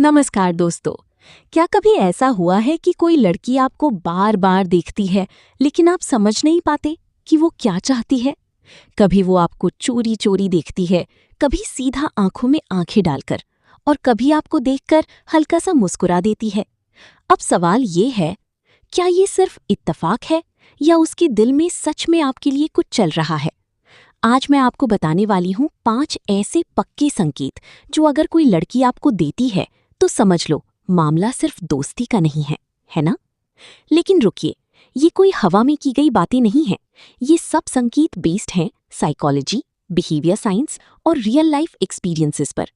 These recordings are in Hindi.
नमस्कार दोस्तों। क्या कभी ऐसा हुआ है कि कोई लड़की आपको बार बार देखती है लेकिन आप समझ नहीं पाते कि वो क्या चाहती है? कभी वो आपको चोरी चोरी देखती है, कभी सीधा आंखों में आंखें डालकर, और कभी आपको देखकर हल्का सा मुस्कुरा देती है। अब सवाल ये है, क्या ये सिर्फ इत्तेफाक है या उसके दिल में सच में आपके लिए कुछ चल रहा है? आज मैं आपको बताने वाली हूँ 5 ऐसे पक्के संकेत जो अगर कोई लड़की आपको देती है तो समझ लो मामला सिर्फ दोस्ती का नहीं है ना? लेकिन रुकिए, ये कोई हवा में की गई बातें नहीं हैं। ये सब संकेत बेस्ड हैं साइकोलॉजी, बिहेवियर साइंस और रियल लाइफ एक्सपीरियंसेस पर।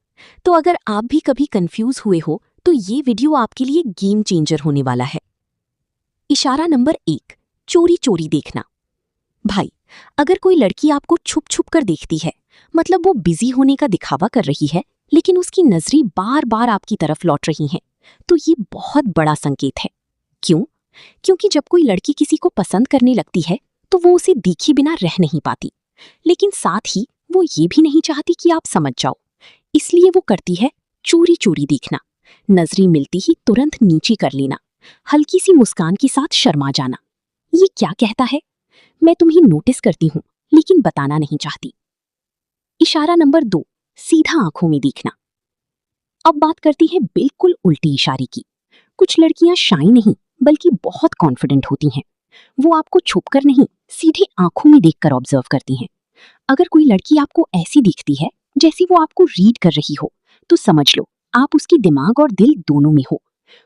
तो अगर आप भी कभी कंफ्यूज हुए हो तो ये वीडियो आपके लिए गेम चेंजर होने वाला है। इशारा नंबर 1, चोरी चोरी देखना। भाई, अगर कोई लड़की आपको छुप छुप कर देखती है, मतलब वो बिजी होने का दिखावा कर रही है लेकिन उसकी नजरें बार बार आपकी तरफ लौट रही हैं, तो ये बहुत बड़ा संकेत है। क्यों? क्योंकि जब कोई लड़की किसी को पसंद करने लगती है तो वो उसे देखे बिना रह नहीं पाती, लेकिन साथ ही वो ये भी नहीं चाहती कि आप समझ जाओ। इसलिए वो करती है चोरी चोरी देखना। नजरें मिलती ही तुरंत नीचे कर लेना, हल्की सी मुस्कान के साथ शर्मा जाना। ये क्या कहता है? मैं तुम्हें नोटिस करती हूँ लेकिन बताना नहीं चाहती। इशारा नंबर 2, सीधा आंखों में देखना। अब बात करती है बिल्कुल उल्टी इशारे की। कुछ लड़कियां शाई नहीं बल्कि बहुत कॉन्फिडेंट होती हैं। वो आपको छुपकर नहीं, सीधे आंखों में देखकर ऑब्जर्व करती हैं। अगर कोई लड़की आपको ऐसी दिखती है जैसी वो आपको रीड कर रही हो, तो समझ लो आप उसकी दिमाग और दिल दोनों में हो।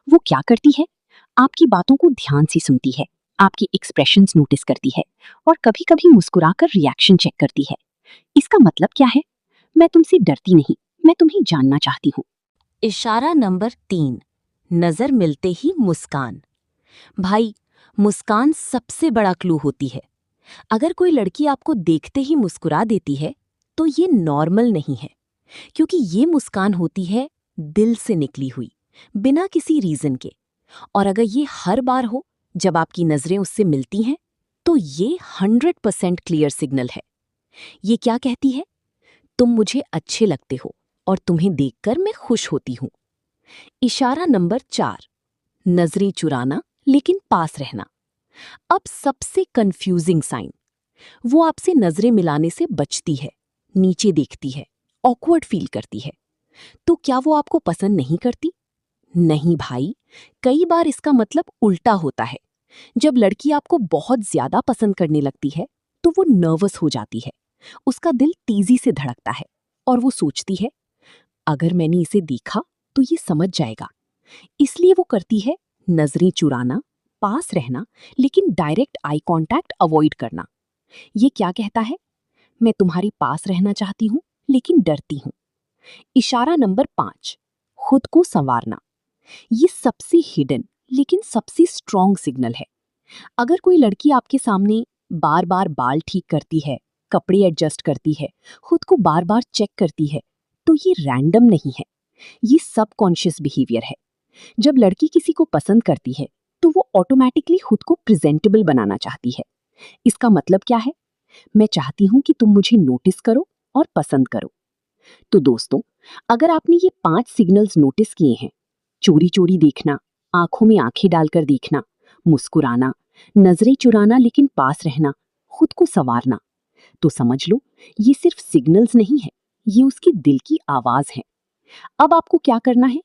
वो क्या करती है? आपकी बातों को ध्यान से सुनती है, आपके एक्सप्रेशंस नोटिस करती है और कभी-कभी मुस्कुराकर रिएक्शन चेक करती है। इसका मतलब क्या है? मैं तुमसे डरती नहीं, मैं तुम्हें जानना चाहती हूँ। इशारा नंबर 3, नजर मिलते ही मुस्कान। भाई, मुस्कान सबसे बड़ा क्लू होती है। अगर कोई लड़की आपको देखते ही मुस्कुरा देती है तो ये नॉर्मल नहीं है, क्योंकि ये मुस्कान होती है दिल से निकली हुई, बिना किसी रीजन के। और अगर ये हर बार हो जब आपकी नजरें उससे मिलती हैं, तो ये 100% क्लियर सिग्नल है। ये क्या कहती है? तुम मुझे अच्छे लगते हो और तुम्हें देखकर मैं खुश होती हूँ। इशारा नंबर 4, नजरें चुराना लेकिन पास रहना। अब सबसे कंफ्यूजिंग साइन, वो आपसे नजरें मिलाने से बचती है, नीचे देखती है, ऑकवर्ड फील करती है। तो क्या वो आपको पसंद नहीं करती? नहीं भाई, कई बार इसका मतलब उल्टा होता है। जब लड़की आपको बहुत ज्यादा पसंद करने लगती है तो वो नर्वस हो जाती है, उसका दिल तेजी से धड़कता है और वो सोचती है अगर मैंने इसे देखा तो ये समझ जाएगा। इसलिए वो करती है नजरें चुराना, पास रहना, लेकिन डायरेक्ट आई कांटेक्ट अवॉइड करना। ये क्या कहता है? मैं तुम्हारे पास रहना चाहती हूँ लेकिन डरती हूँ। इशारा नंबर 5, खुद को संवारना। ये सबसे हिडन लेकिन सबसे स्ट्रॉन्ग सिग्नल है। अगर कोई लड़की आपके सामने बार बार बाल ठीक करती है, कपड़े एडजस्ट करती है, खुद को बार बार चेक करती है, तो ये रैंडम नहीं है, ये सबकॉन्शियस बिहेवियर है। जब लड़की किसी को पसंद करती है तो वो ऑटोमेटिकली खुद को प्रेजेंटेबल बनाना चाहती है। इसका मतलब क्या है? मैं चाहती हूं कि तुम मुझे नोटिस करो और पसंद करो। तो दोस्तों, अगर आपने ये 5 सिग्नल्स नोटिस किए हैं, चोरी चोरी देखना, आंखों में आंखें डालकर देखना, मुस्कुराना, नजरें चुराना लेकिन पास रहना, खुद को संवारना, तो समझ लो ये सिर्फ सिग्नल्स नहीं है, ये उसके दिल की आवाज है। अब आपको क्या करना है?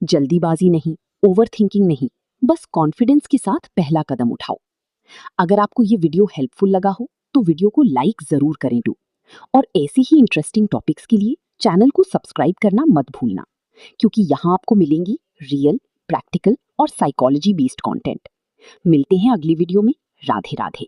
जल्दीबाजी नहीं, ओवर थिंकिंग नहीं, बस कॉन्फिडेंस के साथ पहला कदम उठाओ। अगर आपको ये वीडियो हेल्पफुल लगा हो तो वीडियो को लाइक जरूर करें और ऐसे ही इंटरेस्टिंग टॉपिक्स के लिए चैनल को सब्सक्राइब करना मत भूलना, क्योंकि यहाँ आपको मिलेंगी रियल, प्रैक्टिकल और साइकोलॉजी बेस्ड कंटेंट। मिलते हैं अगली वीडियो में। राधे राधे।